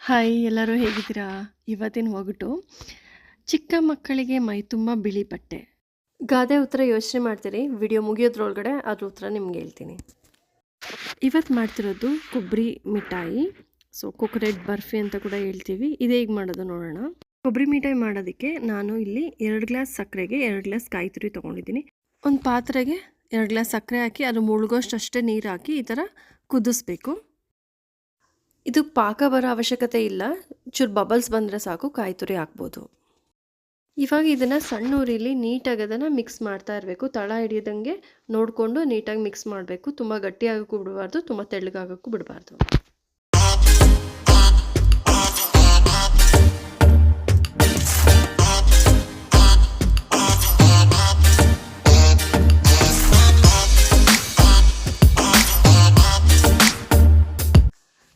Hi ಎಲ್ಲರೂ ಹೇಗಿದ್ದೀರಾ? ಇವತ್ತಿನ ಒಗಟು ಚಿಕ್ಕ ಮಕ್ಕಳಿಗೆ ಮೈ ತುಂಬ ಬಿಳಿ ಬಟ್ಟೆ. ಗಾದೆ ಉತ್ತರ ಯೋಚನೆ ಮಾಡ್ತೀರಿ, ವಿಡಿಯೋ ಮುಗಿಯೋದ್ರೊಳಗಡೆ ಅದ್ರ ಉತ್ತರ ನಿಮ್ಗೆ ಹೇಳ್ತೀನಿ. ಇವತ್ತು ಮಾಡ್ತಿರೋದು ಕೊಬ್ಬರಿ ಮಿಠಾಯಿ, ಸೊ ಕೊಕೊನೆಟ್ ಬರ್ಫಿ ಅಂತ ಕೂಡ ಹೇಳ್ತೀವಿ. ಇದು ಹೇಗೆ ಮಾಡೋದು ನೋಡೋಣ. ಕೊಬ್ಬರಿ ಮಿಠಾಯಿ ಮಾಡೋದಕ್ಕೆ ನಾನು ಇಲ್ಲಿ 2 ಗ್ಲಾಸ್ ಸಕ್ಕರೆಗೆ 2 ಗ್ಲಾಸ್ ಕಾಯಿ ತುರಿ ತೊಗೊಂಡಿದ್ದೀನಿ. ಒಂದು ಪಾತ್ರೆಗೆ 2 ಗ್ಲಾಸ್ ಸಕ್ಕರೆ ಹಾಕಿ ಅದು ಮುಳುಗೋಷ್ಟು ಅಷ್ಟೇ ನೀರು ಹಾಕಿ ಈ ಥರ ಕುದಿಸ್ಬೇಕು. ಇದು ಪಾಕ ಬರೋ ಅವಶ್ಯಕತೆ ಇಲ್ಲ, ಚೂರು ಬಬಲ್ಸ್ ಬಂದರೆ ಸಾಕು, ಕಾಯಿ ತುರಿ ಹಾಕ್ಬೋದು. ಇವಾಗ ಇದನ್ನು ಸಣ್ಣ ಉರಿಲಿ ನೀಟಾಗಿ ಅದನ್ನು ಮಿಕ್ಸ್ ಮಾಡ್ತಾ ಇರಬೇಕು. ತಳ ಹಿಡಿಯೋದಂಗೆ ನೋಡಿಕೊಂಡು ನೀಟಾಗಿ ಮಿಕ್ಸ್ ಮಾಡಬೇಕು. ತುಂಬ ಗಟ್ಟಿಯಾಗೋಕ್ಕೂ ಬಿಡಬಾರ್ದು, ತುಂಬ ತೆಳ್ಳಗಾಗೋಕ್ಕೂ ಬಿಡಬಾರ್ದು.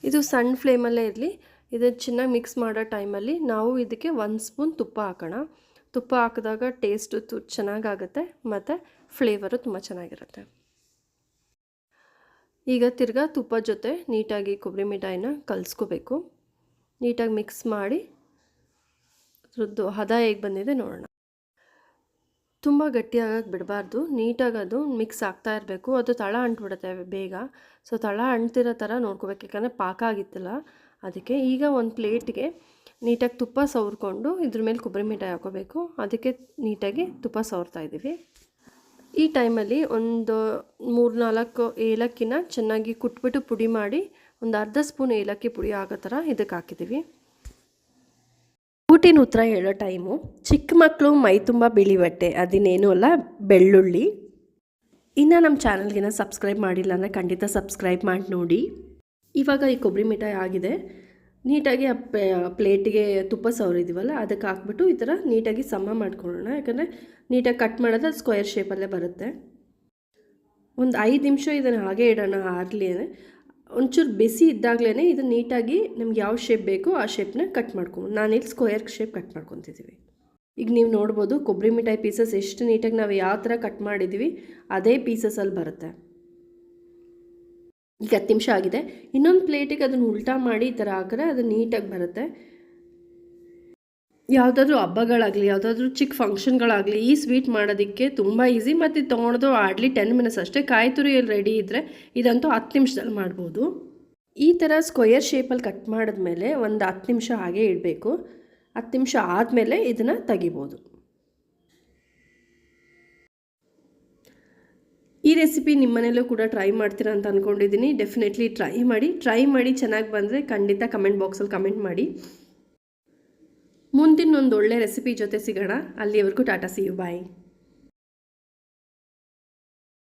ಇದು ಸಣ್ಣ ಫ್ಲೇಮಲ್ಲೇ ಇರಲಿ. ಇದು ಚೆನ್ನಾಗಿ ಮಿಕ್ಸ್ ಮಾಡೋ ಟೈಮಲ್ಲಿ ನಾವು ಇದಕ್ಕೆ 1 ಸ್ಪೂನ್ ತುಪ್ಪ ಹಾಕೋಣ. ತುಪ್ಪ ಹಾಕಿದಾಗ ಟೇಸ್ಟು ಚೆನ್ನಾಗಾಗುತ್ತೆ ಮತ್ತು ಫ್ಲೇವರು ತುಂಬ ಚೆನ್ನಾಗಿರುತ್ತೆ. ಈಗ ತಿರ್ಗಾ ತುಪ್ಪದ ಜೊತೆ ನೀಟಾಗಿ ಕೊಬ್ಬರಿ ಮಿಠಾಯಿನ ಕಲಿಸ್ಕೋಬೇಕು. ನೀಟಾಗಿ ಮಿಕ್ಸ್ ಮಾಡಿ ಅದ್ರದ್ದು ಹದ ಹೇಗೆ ಬಂದಿದೆ ನೋಡೋಣ. ತುಂಬ ಗಟ್ಟಿಯಾಗಕ್ಕೆ ಬಿಡಬಾರ್ದು, ನೀಟಾಗಿ ಅದು ಮಿಕ್ಸ್ ಆಗ್ತಾ ಇರಬೇಕು. ಅದು ತಳ ಅಂಟ್ಬಿಡುತ್ತೆ ಬೇಗ. ಸೊ ತಳ ಅಂಟ್ತಿರೋ ಥರ ನೋಡ್ಕೋಬೇಕು, ಯಾಕಂದರೆ ಪಾಕ ಆಗಿತ್ತಲ್ಲ ಅದಕ್ಕೆ. ಈಗ ಒಂದು ಪ್ಲೇಟ್ಗೆ ನೀಟಾಗಿ ತುಪ್ಪ ಸವರ್ಕೊಂಡು ಇದ್ರ ಮೇಲೆ ಕೊಬ್ಬರಿ ಮಿಠಾಯಿ ಹಾಕೋಬೇಕು. ಅದಕ್ಕೆ ನೀಟಾಗಿ ತುಪ್ಪ ಸವರ್ತಾ ಇದ್ದೀವಿ. ಈ ಟೈಮಲ್ಲಿ ಒಂದು 3-4 ಏಲಕ್ಕಿನ ಚೆನ್ನಾಗಿ ಕುಟ್ಬಿಟ್ಟು ಪುಡಿ ಮಾಡಿ ಒಂದು ಅರ್ಧ ಸ್ಪೂನ್ ಏಲಕ್ಕಿ ಪುಡಿ ಆಗೋ ಥರ ಇದಕ್ಕೆ ಹಾಕಿದ್ದೀವಿ. ಊಟಿನ ಉತ್ತರ ಹೇಳೋ ಟೈಮು. ಚಿಕ್ಕ ಮಕ್ಕಳು ಮೈ ತುಂಬ ಬಿಳಿ ಬಟ್ಟೆ, ಅದಿನ್ನೇನೂ ಅಲ್ಲ, ಬೆಳ್ಳುಳ್ಳಿ. ಇನ್ನು ನಮ್ಮ ಚಾನಲ್ಗಿನ ಸಬ್ಸ್ಕ್ರೈಬ್ ಮಾಡಿಲ್ಲ ಅಂದರೆ ಖಂಡಿತ ಸಬ್ಸ್ಕ್ರೈಬ್ ಮಾಡಿ ನೋಡಿ. ಇವಾಗ ಈ ಕೊಬ್ಬರಿ ಮಿಠಾಯಿ ಆಗಿದೆ. ನೀಟಾಗಿ ಆ ಪ್ಲೇಟಿಗೆ ತುಪ್ಪ ಸವರಿದ್ದೀವಲ್ಲ ಅದಕ್ಕೆ ಹಾಕ್ಬಿಟ್ಟು ಈ ಥರ ನೀಟಾಗಿ ಸಮ ಮಾಡ್ಕೊಳ್ಳೋಣ. ಯಾಕಂದರೆ ನೀಟಾಗಿ ಕಟ್ ಮಾಡಿದ್ರೆ ಸ್ಕ್ವೇರ್ ಶೇಪಲ್ಲೇ ಬರುತ್ತೆ. ಒಂದು 5 ನಿಮಿಷ ಇದನ್ನು ಹಾಗೆ ಇಡೋಣ ಆರಲಿ. ಒಂಚೂರು ಬಿಸಿ ಇದ್ದಾಗಲೇ ಇದು ನೀಟಾಗಿ ನಮ್ಗೆ ಯಾವ ಶೇಪ್ ಬೇಕೋ ಆ ಶೇಪ್ನ ಕಟ್ ಮಾಡ್ಕೊಂಡು, ನಾನಿಲ್ಲಿ ಸ್ಕ್ವೇರ್ ಶೇಪ್ ಕಟ್ ಮಾಡ್ಕೊತಿದ್ದೀವಿ. ಈಗ ನೀವು ನೋಡ್ಬೋದು ಕೊಬ್ಬರಿ ಮಿಠಾಯಿ ಪೀಸಸ್ ಎಷ್ಟು ನೀಟಾಗಿ ನಾವು ಯಾವ ಥರ ಕಟ್ ಮಾಡಿದ್ದೀವಿ ಅದೇ ಪೀಸಸಲ್ಲಿ ಬರುತ್ತೆ. ಈಗ 10 ನಿಮಿಷ ಆಗಿದೆ. ಇನ್ನೊಂದು ಪ್ಲೇಟಿಗೆ ಅದನ್ನು ಉಲ್ಟಾ ಮಾಡಿ ಈ ಥರ ಹಾಕಿದ್ರೆ ಅದು ನೀಟಾಗಿ ಬರುತ್ತೆ. ಯಾವುದಾದ್ರೂ ಹಬ್ಬಗಳಾಗಲಿ, ಯಾವುದಾದ್ರೂ ಚಿಕ್ಕ ಫಂಕ್ಷನ್ಗಳಾಗಲಿ ಈ ಸ್ವೀಟ್ ಮಾಡೋದಕ್ಕೆ ತುಂಬ ಈಸಿ. ಮತ್ತು ಇದು ತೊಗೊಳೋದು ಆಡ್ಲಿ 10 ಮಿನಿಟ್ಸ್ ಅಷ್ಟೇ. ಕಾಯಿ ತುರಿಯಲ್ಲಿ ರೆಡಿ ಇದ್ದರೆ ಇದಂತೂ 10 ನಿಮಿಷದಲ್ಲಿ ಮಾಡ್ಬೋದು. ಈ ಥರ ಸ್ಕ್ವೇರ್ ಶೇಪಲ್ಲಿ ಕಟ್ ಮಾಡಿದ್ಮೇಲೆ ಒಂದು 10 ನಿಮಿಷ ಹಾಗೆ ಇಡಬೇಕು. 10 ನಿಮಿಷ ಆದಮೇಲೆ ಇದನ್ನು ತೆಗಿಬೋದು. ಈ ರೆಸಿಪಿ ನಿಮ್ಮ ಮನೇಲೂ ಕೂಡ ಟ್ರೈ ಮಾಡ್ತೀರಾ ಅಂತ ಅಂದ್ಕೊಂಡಿದ್ದೀನಿ. ಡೆಫಿನೆಟ್ಲಿ ಟ್ರೈ ಮಾಡಿ ಚೆನ್ನಾಗಿ ಬಂದರೆ ಖಂಡಿತ ಕಮೆಂಟ್ ಬಾಕ್ಸಲ್ಲಿ ಕಮೆಂಟ್ ಮಾಡಿ. ಮುಂದಿನ ಒಂದು ಒಳ್ಳೆ ರೆಸಿಪಿ ಜೊತೆ ಸಿಗೋಣ. ಅಲ್ಲಿವರೆಗೂ ಟಾಟಾ, ಸಿ ಯು, ಬಾಯ್.